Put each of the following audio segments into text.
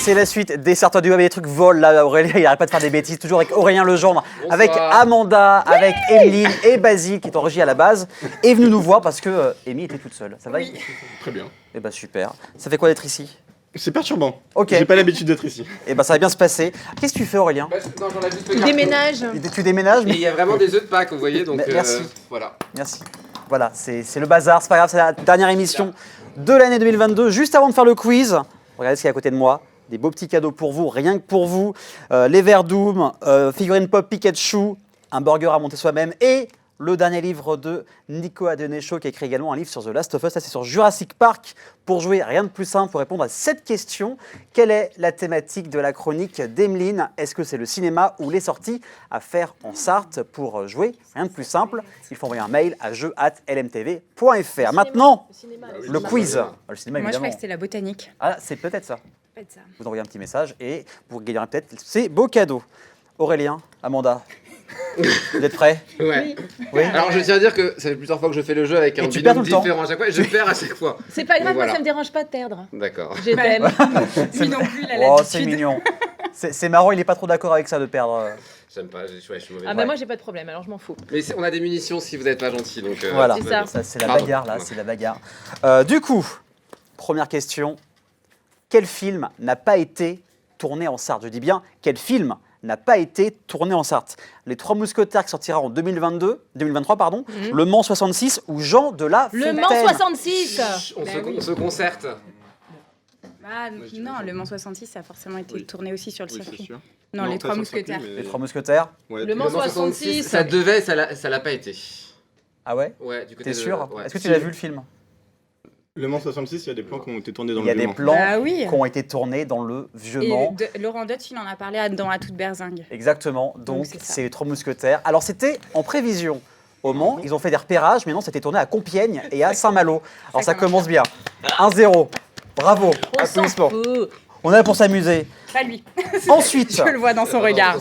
C'est la suite des Sors-toi du web et des trucs volent là, Aurélien, il arrête pas de faire des bêtises, toujours avec Aurélien Legendre, avec Amanda, avec Emeline et Basile qui est en régie à la base, est venu nous voir parce que Amy était toute seule. Ça va? Très bien. Eh ben super. Ça fait quoi d'être ici? C'est perturbant. Ok. J'ai pas l'habitude d'être ici. Eh ben ça va bien se passer. Qu'est-ce que tu fais, Aurélien? Non, j'en ai juste Tu déménages. Tu déménages? Et il y a vraiment des œufs de Pâques, vous voyez, donc Merci. voilà. Merci. Voilà, c'est le bazar, c'est pas grave, c'est la dernière émission de l'année 2022. Juste avant de faire le quiz, regardez ce qu'il y a à côté de moi. Des beaux petits cadeaux pour vous, rien que pour vous. Les verres Doom, figurine pop Pikachu, un burger à monter soi-même et le dernier livre de Nico Adenecho qui a écrit également un livre sur The Last of Us. Ça, c'est sur Jurassic Park. Pour jouer, rien de plus simple pour répondre à cette question. Quelle est la thématique de la chronique d'Emeline? Est-ce que c'est le cinéma ou les sorties à faire en Sarthe? Pour jouer, rien de plus simple. Il faut envoyer un mail à jeu@lmtv.fr. Maintenant, le quiz. Le cinéma, Moi, je évidemment. crois que c'était la botanique. Ah, c'est peut-être ça. Peut-être ça. Vous envoyez un petit message et vous gagnerez peut-être ces beaux cadeaux. Aurélien, Amanda, vous êtes prêts? Ouais. Oui. Alors je tiens à dire que ça fait plusieurs fois que je fais le jeu avec un Et tu perds binôme tout le temps. différent à chaque fois et je perds à chaque fois. C'est pas grave, Donc, moi voilà. ça me dérange pas de perdre. D'accord. Je t'aime. Lui non plus, il a Oh, l'habitude. c'est mignon. C'est marrant, il n'est pas trop d'accord avec ça de perdre. J'aime pas, je suis mauvais. Ah bah moi j'ai pas de problème, alors je m'en fous. Mais on a des munitions si vous n'êtes pas gentil, donc Voilà, c'est ça. c'est la Pardon. bagarre là, c'est la bagarre. Du coup, première question. Quel film n'a pas été tourné en Sarthe? Je dis bien, quel film n'a pas été tourné en Sarthe? Les Trois Mousquetaires qui sortira en 2023, pardon, Le Mans 66 ou Jean de La Le Fontaine. Mans 66. On, Bah se, oui. on se concerte. Ah, non, le Mans 66, ça a forcément été tourné aussi sur le Oui, c'est circuit. sûr. Non, les pas Trois sur le circuit, Mousquetaires. mais- Les Trois Mousquetaires. Ouais. Le Mans 66. Ça devait, ça l'a pas été. Ah ouais? Ouais, du côté T'es de- sûr? ouais. Est-ce que tu l'as vu le film? Le Mans 66, il y a des plans qui ont été tournés dans Il y a le des Mans. plans Bah oui. qui ont été tournés dans le vieux Et Mans. Laurent Dutch, il en a parlé dans À toute berzingue. Exactement, donc c'est ça. c'est les Trois Mousquetaires. Alors c'était en prévision au Mans, ils ont fait des repérages, mais non, c'était tourné à Compiègne et à Saint-Malo. Alors ça commence bien. 1-0, bravo, On s'en applaudissements. fout. On est là pour s'amuser. Pas lui. Ensuite, Je le vois dans son regard.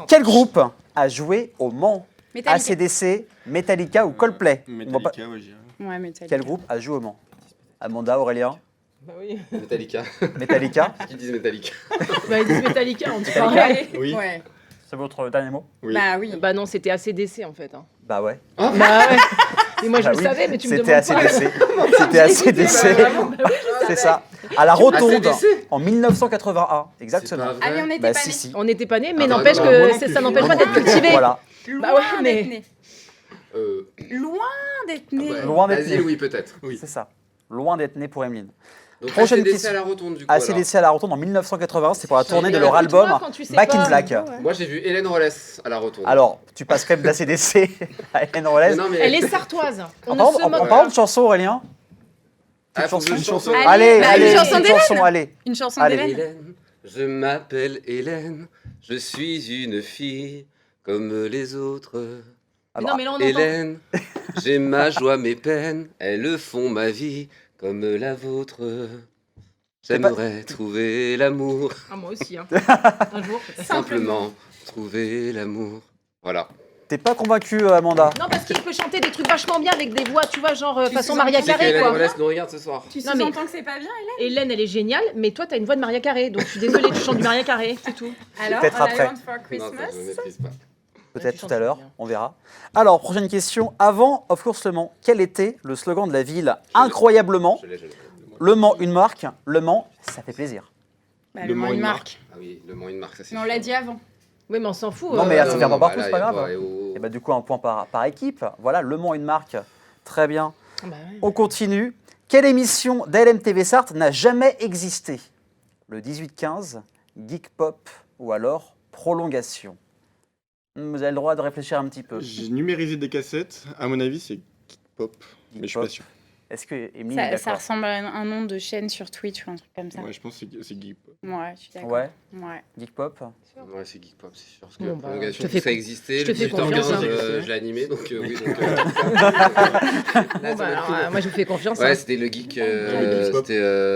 quel groupe a joué au Mans? Metallica. ACDC, Metallica ou Coldplay? On voit pas- Metallica, ouais, j'irais. Ouais, Metallica. Quel groupe a joué au Mans? Amanda, Aurélien, Bah oui. Metallica. Metallica. Qui disent Metallica. Bah ils disent Metallica, on dit pareil. Oui. Ouais. C'est votre dernier mot? Oui. Bah oui. Bah non, c'était ACDC en fait. Hein. Bah ouais. Bah ouais. Et moi je Bah le oui, savais, mais tu me c'était demandes pas. ACDC. C'était ACDC. C'est ça. À la Rotonde, ACDC. en 1981. Exactement. C'est pas Ah oui, on vrai. était Bah pas si, nés. si. On n'était pas nés, mais Ah, n'empêche bah, moi que non plus. ça n'empêche pas d'être cultivé. Voilà. Loin Bah ouais, mais- d'être nés. Loin d'être nés. Ouais. Loin d'être Vas-y, né. oui, peut-être. Oui. C'est ça. Loin d'être né pour Emeline. Donc Prochaine ACDC question. à la rotonde, du coup. ACDC à la Rotonde en 1981, c'est pour la tournée de Mais leur écoute-moi album quand tu sais Back in pas. Black. alors. Moi, j'ai vu Hélène Rollès à la rotonde. Alors, tu passes quand même d'ACDC à Hélène Rollès. Non, mais... Elle est sartoise. On En ne parlant, se en moque parlant pas. de chansons, Aurélien. Ah, faut que je Une chanson. chante. Allez, bah, allez, une chanson une d'Hélène. chanson, allez. Une chanson Allez. d'Hélène. Hélène, je m'appelle Hélène, je suis une fille comme les autres. Mais non, mais là on entend. Hélène, j'ai ma joie, mes peines, elles font ma vie comme la vôtre. J'aimerais trouver l'amour, Ah, moi aussi. Hein. Un jour. simplement trouver l'amour. Voilà. T'es pas convaincu, Amanda? Non, parce qu'il peut chanter des trucs vachement bien avec des voix, tu vois, genre Tu façon sous-entends Maria Tu sais Carré, qu'Hélène quoi. Rollès nous regarde ce soir. Tu Non, mais- sous-entends que c'est pas bien, Hélène? Hélène, elle est géniale, mais toi, t'as une voix de Maria Carré, donc je suis désolée, tu chantes du Maria Carré, c'est tout. Alors, Peut-être All I après. Want for Non, Christmas. ça, je ne maîtrise pas. Peut-être tu tout à l'heure, chantes bien. on verra. Alors, prochaine question. Avant Of Course Le Mans, quel était le slogan de la ville? Incroyablement, Je l'ai. Le Mans, une marque. Le Mans, ça fait plaisir. Bah, le Mans, une marque. Ah oui, le Mans, une marque, ça c'est Mais on sûr. l'a dit avant. Oui, mais on s'en fout. Non, mais ça fait un point bah partout, là, c'est pas y a grave. oh. Et bah, du coup, un point par équipe. Voilà, Le Mans, une marque. Très bien. Bah ouais. On continue. Quelle émission d'LMTV Sarthe n'a jamais existé? Le 18-15, Geek Pop ou alors Prolongation? Vous avez le droit de réfléchir un petit peu. J'ai numérisé des cassettes. À mon avis, c'est Pop. Mais je suis pas sûr. Est-ce que Émilie est Ça, ça d'accord? ressemble à un nom de chaîne sur Twitch ou un truc comme ça. Ouais, je pense que c'est Geek Pop. Ouais, je suis d'accord. Ouais, Ouais. Geek Pop. Ouais, c'est Geek Pop, c'est sûr. Parce que Bon, la bah, prolongation, je te fais ça existait. je te Le fais 18h15, confiance, hein. je l'ai animé, donc oui. Donc, Bon, bah, alors, moi, je vous fais confiance. ouais, hein. c'était le Geek. Le Geek Pop.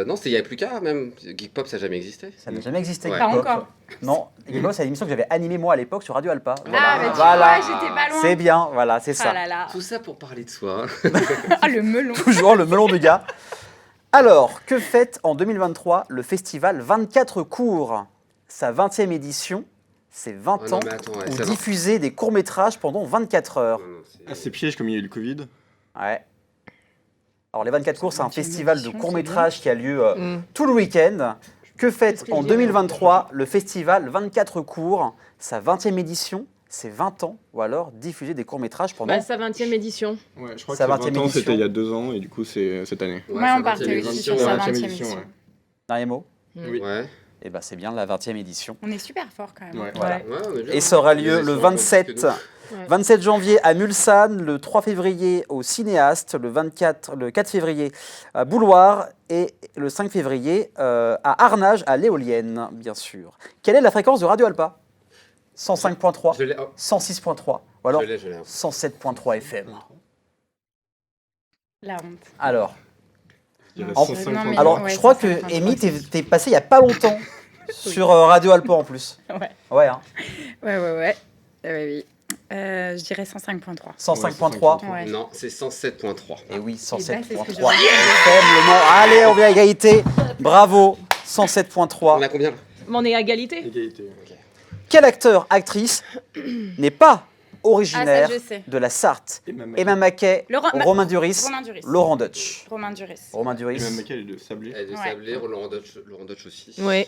Non, c'était il y a plus qu'à même. Geek Pop, ça n'a jamais existé. Ça n'a jamais existé. Ouais. Geek Pas Pop. encore. Non, Geek Pop, c'est l'émission que j'avais animée moi à l'époque sur Radio Alpa. Ah, bah tu Voilà. vois, j'étais pas loin. C'est bien, voilà, c'est Ah ça. là là. Tout ça pour parler de soi. Ah, le melon. Toujours le melon du gars. Alors, que fête en 2023 le festival 24 cours? Sa 20e édition, c'est 20 Ah non, ans, mais attends, ouais, où ça va. diffuser des courts-métrages pendant 24 heures. Non, non, c'est- Ah, c'est piège comme il y a eu le Covid. Ouais. Alors, les 24 cours, c'est un 20e festival de édition, courts-métrages qui a lieu Mm. tout le week-end. Que fête Qu'est-ce que en je dis, 2023 le festival 24 cours? Sa 20e édition, c'est 20 ans, ou alors diffuser des courts-métrages pendant... Bah, sa 20e édition. Ouais, je crois que Sa c'est 20e 20 ans, édition. c'était il y a 2 ans, et du coup, c'est cette année. Ouais, ça on va, partait c'est aussi les sur 20e, sa ouais. 20e édition. ouais. Dernier mot? Oui. Ouais. Eh ben, c'est bien la 20e édition. On est super fort quand même. Ouais. Voilà. Ouais, on est bien. Et ça aura Les lieu gens le sont encore plus 27, que nous. Ouais. 27 janvier à Mulsanne, le 3 février au Cinéaste, le 4 février à Bouloir et le 5 février à Arnage, à l'Éolienne, bien sûr. Quelle est la fréquence de Radio Alpa? 105.3, Je l'ai. Oh, 106.3 ou alors je l'ai. 107.3 FM. La honte. Alors, Je dirais En- 105. Non, mais- alors ouais, je crois que 105.3, Amy, c'est t'es passé il n'y a pas longtemps sur Radio Alpa en plus. Ouais. Ouais, hein. Ouais. Oui. Je dirais 105.3. 105.3. Ouais. Non, c'est 107.3. Et oui, c'est ce que 107.3 je FM, Le Mans. Allez, on vient à égalité. Bravo, 107.3. On a combien là? Mais on est à égalité. Égalité. Quel acteur, actrice n'est pas originaire Ah, ça, je sais. de la Sarthe? Et même Emma Mackey, Laurent- Romain Duris, Romain Duris. Laurent Deutsch. Romain Duris. Romain Duris. Mackay, elle est de Sablé. Elle est de Ouais. Sablé, Laurent Dutch aussi. Ouais.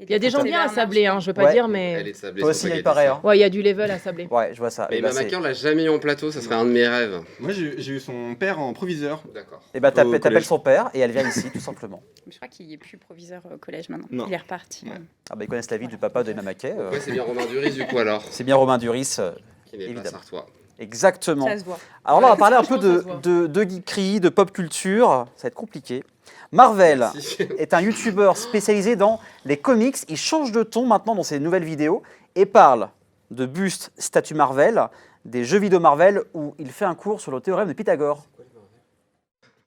Il y a des gens bien à Sablé, hein, je veux pas Ouais. dire, Elle mais. est de Sablé. Toi c'est aussi, pour ça il qu'elle paraît. dit Hein. ça. Ouais, il y a du level à Sablé. Ouais, je vois ça. Mais Et bah, Emma Mackey, on l'a jamais eu en plateau, ça serait un de mes rêves. Moi, j'ai eu son père en proviseur. D'accord. et bah, au t'appelles collège. son père et elle vient ici, tout simplement. Je crois qu'il est plus proviseur au collège maintenant. Non. Il est reparti. Ouais. Ah bah, ils connaissent la vie du papa d'Emma Mackey. Ouais, c'est bien Romain Duris du coup alors, C'est bien Romain Duris, qui n'est pas Évidemment. sartois. exactement. Ça se voit. Alors là, on va Ouais, parler un peu franchement, ça se voit. de geekerie, de pop culture. Ça va être compliqué. Marvel Merci. est un youtubeur spécialisé dans les comics. Il change de ton maintenant dans ses nouvelles vidéos et parle de bustes, statues Marvel, des jeux vidéo Marvel où il fait un cours sur le théorème de Pythagore.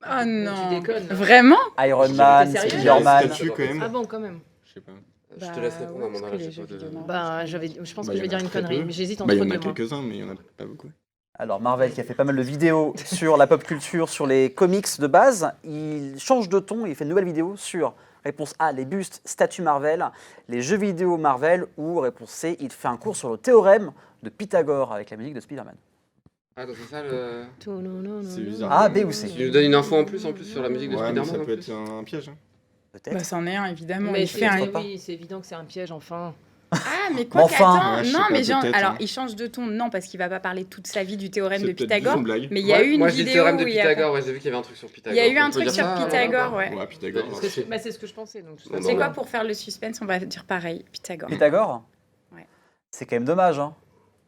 Oh non. Tu déconnes. Vraiment? Iron Man, T'es sérieux Spider-Man. Statue, quand même. Ah bon, quand même. Je sais pas. Je te laisse répondre à mon parce âge. que les j'ai pas jeux de- vidéo, non. Bah, je pense Bah, que je il y vais en dire a une très connerie, peu. mais j'hésite Bah, entre il y en a deux. moi. quelques-uns, mais il y en a pas beaucoup. Alors Marvel qui a fait pas mal de vidéos sur la pop culture, sur les comics de base, il change de ton, il fait une nouvelle vidéo sur réponse A, les bustes, statues Marvel, les jeux vidéo Marvel, ou réponse C, il fait un cours sur le théorème de Pythagore avec la musique de Spider-Man. Ah, donc c'est ça le. C'est bizarre. A, B ou C? Tu nous donnes une info en plus sur la musique de Ouais, mais Spider-Man ça en peut plus être un piège. Hein. Peut-être. Bah, c'en est un, évidemment. Mais Il fait un... oui, c'est évident que c'est un piège, enfin. Ah, mais quoi Enfin. qu'attends. Ouais, je sais Non, pas, mais genre, peut-être, alors, hein. il change de ton, non, parce qu'il va pas parler toute sa vie du théorème C'est de peut-être Pythagore. une blague. Mais il y a eu une Moi, je dis le vidéo théorème de où il y a... Pythagore, ouais, j'ai vu qu'il y avait un truc sur Pythagore. Il y a eu un On peut truc dire sur ça, Pythagore, ouais. Ouais, Pythagore. Bah, c'est ce que je pensais. Donc, Bon, C'est bah, quoi pour faire le suspense? On va dire pareil, Pythagore. Pythagore? Ouais. C'est quand même dommage, hein,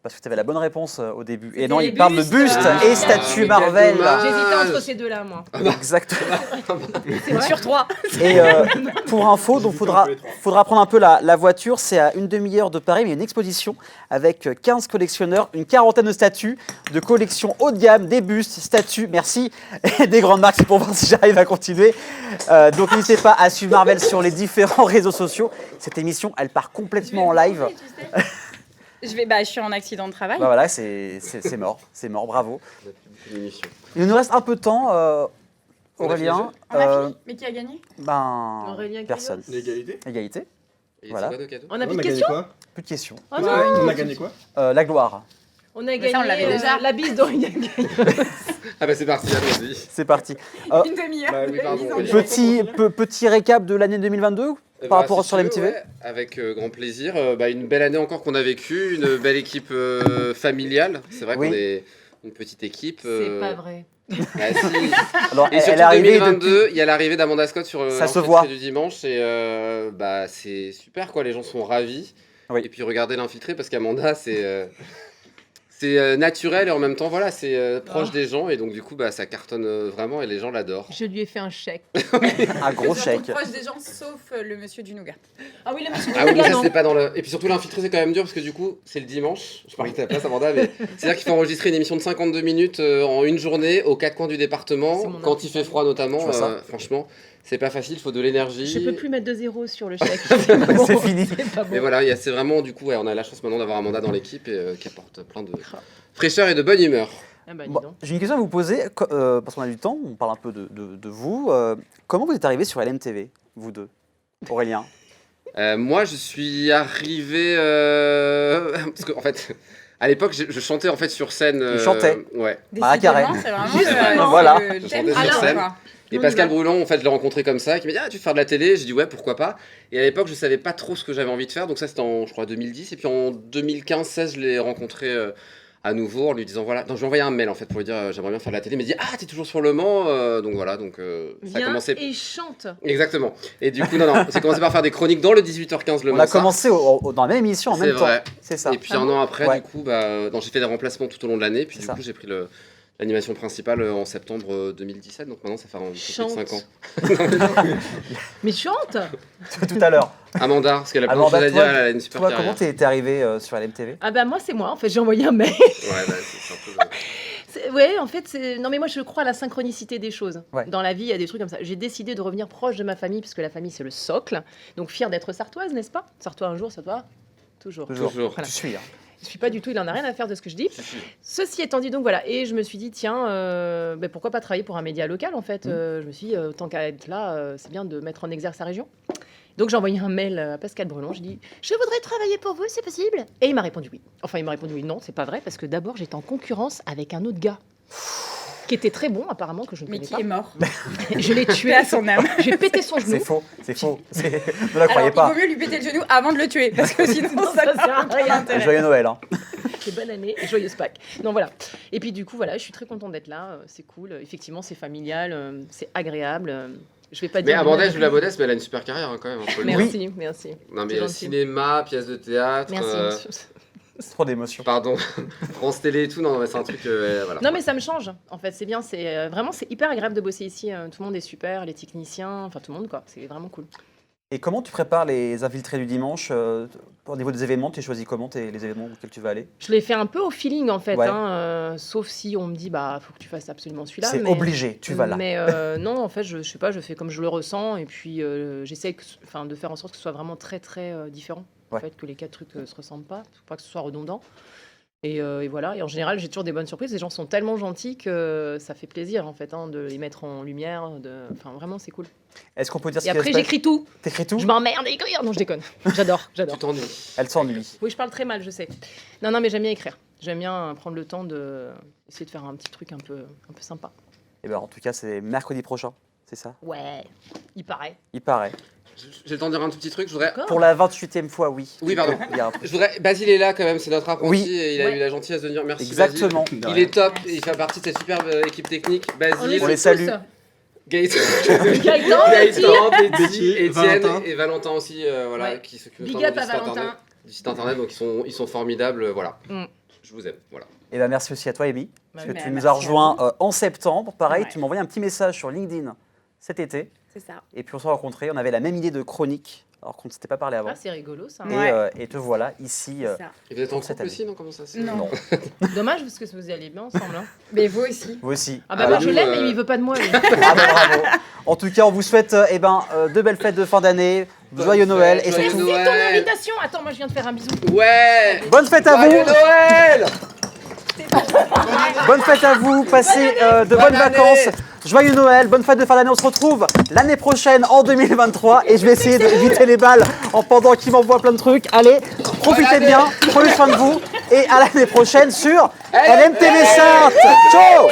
parce que tu avais la bonne réponse au début. Et C'était non, les il parle de bustes. bustes Ah, et statues mais Marvel. quel dommage. J'hésitais entre ces deux-là, moi. Exactement. Sur trois. Et pour info, donc faudra prendre un peu la voiture. C'est à une demi-heure de Paris, mais il y a une exposition avec 15 collectionneurs, une quarantaine de statues, de collections haut de gamme, des bustes, statues, merci, et des grandes marques. C'est pour voir si j'arrive à continuer. Donc n'hésitez pas à suivre Marvel sur les différents réseaux sociaux. Cette émission, elle part complètement en live. Je suis en accident de travail. Bah voilà, c'est mort, bravo. On a plus beaucoup d'émissions. Il nous reste un peu de temps, On a Aurélien. On a fini. Mais qui a gagné? Aurélien Personne. L'égalité. Égalité, Et Voilà. c'est quoi nos cadeaux On a plus On de a gagné questions? quoi plus de questions. Oh Ouais, non. on a gagné quoi La gloire, On a Mais gagné ça, on l'avait déjà. la bise d'Aurélien Gay. Ah bah c'est parti, allons-y. c'est parti. Une demi-heure. Bah oui, pardon. Petit récap de l'année 2022 par rapport sur les l'MTV. Ouais, avec grand plaisir. Une belle année encore qu'on a vécue, une belle équipe familiale. C'est vrai Oui. qu'on est une petite équipe. C'est pas vrai. Bah, si. Alors, Et elle surtout est arrivée 2022, il y a l'arrivée d'Amanda Scott sur Ça se l'entrée voit. du dimanche et c'est super quoi, les gens sont ravis. Oui. Et puis regardez l'infiltré parce qu'Amanda c'est naturel et en même temps voilà c'est proche des gens et donc du coup ça cartonne vraiment et les gens l'adorent. Je lui ai fait un chèque. un gros chèque. Proche des gens, sauf le monsieur du nougat. Ah oui, le monsieur Ah oui, mais ça non. c'est pas dans le. Et puis surtout l'infiltré c'est quand même dur parce que du coup c'est le dimanche. Je parie que t'as la place Amanda, mais c'est-à-dire qu'il faut enregistrer une émission de 52 minutes en une journée aux quatre coins du C'est département mon quand il fait froid notamment. Je vois ça. Franchement c'est pas facile, il faut de l'énergie. Je peux plus mettre de zéro sur le chèque. C'est fini. C'est pas bon. Mais voilà, c'est vraiment du coup on a la chance maintenant d'avoir Amanda dans l'équipe et qui apporte plein de fraîcheur et de bonne humeur. Ah bah, dis Bon, donc. j'ai une question à vous poser, parce qu'on a du temps, on parle un peu de vous. Comment vous êtes arrivé sur LMTV, vous deux, Aurélien? Moi, je suis arrivé parce que en fait, à l'époque, je chantais en fait sur scène. Il chantait. Ouais. Maria Carré. C'est vraiment Justement. Voilà. le Je thème chantais du sur jour, scène. quoi. Et On y Pascal va. Brulon, en fait, je l'ai rencontré comme ça, qui m'a dit tu veux faire de la télé? J'ai dit ouais, pourquoi pas. Et à l'époque, je savais pas trop ce que j'avais envie de faire, donc ça c'était en je crois 2010. Et puis en 2015-16, je l'ai rencontré à nouveau en lui disant voilà. Donc je lui ai envoyé un mail en fait pour lui dire j'aimerais bien faire de la télé. Il m'a dit ah t'es toujours sur Le Mans, donc voilà donc ça a Viens commencé. et chante. Exactement. Et du coup non, c'est commencé par faire des chroniques dans le 18h15 Le On Mans. a commencé dans la même émission en C'est même temps. vrai. C'est ça. Et puis Ah un bon an après, Ouais. du coup, non, j'ai fait des remplacements tout au long de l'année. Puis C'est du ça. coup, j'ai pris l'animation principale en septembre 2017. Donc maintenant, ça fait un peu plus de Chante. 5 ans. Mais chante. Tout à l'heure. Amanda, parce qu'elle a plein de Amanda, choses à toi, dire, elle a une super Toi, carrière. comment t'es arrivé sur LMTV? Ah bah moi c'est moi en fait, j'ai envoyé un mail. Ouais, bah, c'est un peu. Ouais, en fait, non mais moi je crois à la synchronicité des choses. Ouais. Dans la vie, il y a des trucs comme ça. J'ai décidé de revenir proche de ma famille, parce que la famille c'est le socle. Donc fière d'être sartoise, n'est-ce pas? Sartois un jour, sartois toujours. Toujours. Toujours. Voilà. Tu suis. Hein. Je suis pas du tout, il en a rien à faire de ce que je dis. Si, si. Ceci étant dit, donc voilà, et je me suis dit, tiens, ben, pourquoi pas travailler pour un média local en fait. Je me suis dit, tant qu'à être là, c'est bien de mettre en exergue sa région. Donc j'ai envoyé un mail à Pascal Brelon, je dis, je voudrais travailler pour vous, c'est possible? Et il m'a répondu oui. Enfin, il m'a répondu oui, non, c'est pas vrai, parce que d'abord j'étais en concurrence avec un autre gars. Qui était très bon apparemment, que je ne Mais connais qui pas. est mort. Je l'ai tué Paix à son âme. J'ai pété son genou. C'est faux. C'est faux. Ne la croyez Alors, pas. il vaut mieux lui péter le genou avant de le tuer, parce que sinon Non, ça ça n'a sert à aucun rien. intérêt. Joyeux Noël. Hein. Et bonne année et joyeuse Pâques. Non, voilà. Et puis du coup, voilà, je suis très contente d'être là. C'est cool. Effectivement, c'est familial, c'est agréable. Je vais pas Mais dire. Amanda, je suis la modeste, mais elle a une super carrière hein, quand même. Faut le dire. Merci, merci. Non, mais C'est gentil. cinéma, pièces de théâtre. Merci. C'est trop d'émotions. Pardon, France Télé et tout, non, mais c'est un truc. Voilà. Non mais ça me change. En fait, c'est bien. C'est vraiment, c'est hyper agréable de bosser ici. Tout le monde est super, les techniciens, enfin tout le monde quoi. C'est vraiment cool. Et comment tu prépares les infiltrés du dimanche au niveau des événements? Tu choisis comment les événements auxquels tu vas aller? Je l'ai fait un peu au feeling en fait, Ouais. sauf si on me dit bah faut que tu fasses absolument celui-là. C'est mais... obligé, tu vas là. Mais non, en fait, je sais pas, je fais comme je le ressens et puis j'essaie de faire en sorte que ce soit vraiment très très différent. En Ouais. fait, que les quatre trucs se ressemblent pas, faut pas que ce soit redondant. Et voilà. Et en général, j'ai toujours des bonnes surprises. Les gens sont tellement gentils que ça fait plaisir en fait de les mettre en lumière. Enfin, vraiment, c'est cool. Est-ce qu'on peut dire ce Et qui après, se passe? j'écris tout. T'écris tout? Je m'emmerde à écrire. Non, je déconne. J'adore, Tu j'adore. t'ennuies. Elle s'ennuie. Oui, je parle très mal, je sais. Non, mais j'aime bien écrire. J'aime bien prendre le temps de essayer de faire un petit truc un peu sympa. Et ben en tout cas, c'est mercredi prochain, c'est ça? Ouais, il paraît. Il paraît. J'ai le temps de dire un tout petit truc. Je voudrais. D'accord. Pour la 28e fois, oui. Oui, pardon. Il y a un truc. Je voudrais. Basile est là quand même, c'est notre apprenti Oui. et il a Ouais. eu la gentillesse de venir. Merci. Exactement. Basile. Il est top et il fait partie de cette superbe équipe technique. Basile, On les salue. Gaëtan, Gaëtan, Betty. Betty, Étienne Valentin. et Valentin aussi, voilà, Ouais. qui s'occupent Big notamment up à Valentin. du site internet. Donc ils sont formidables, voilà. Mm. Je vous aime, voilà. Et ben merci aussi à toi, Amy, parce que Mais tu nous merci as à rejoints vous. en septembre. Pareil, Ouais. tu m'as envoyé un petit message sur LinkedIn cet été. C'est ça. Et puis on s'est rencontrés. On avait la même idée de chronique, alors qu'on ne s'était pas parlé avant. Ah, c'est rigolo ça. Et te voilà ici. C'est ça. Et vous êtes en Pour cette couple année. aussi, non? Comment ça se Non. Non, Dommage parce que vous allez bien ensemble. Hein. Mais vous aussi. vous aussi. Ah bah Ah, moi nous, je l'aime, mais il veut pas de moi. lui. Bravo, bravo. En tout cas, on vous souhaite de belles fêtes de fin d'année, Bonne joyeux fête, Noël et joyeux surtout Merci de ton Noël. invitation. Attends, moi je viens de faire un bisou. Ouais. bonne fête à Joyeux vous. Noël. Bonne fête à vous, passez de bonnes Bonne année. vacances, joyeux Noël, bonne fête de fin d'année, on se retrouve l'année prochaine en 2023 et je vais essayer d'éviter les balles en pendant qu'il m'envoie plein de trucs. Allez, profitez Bonne année. bien, prenez soin de vous et à l'année prochaine sur LMTV Sarthe. Ciao.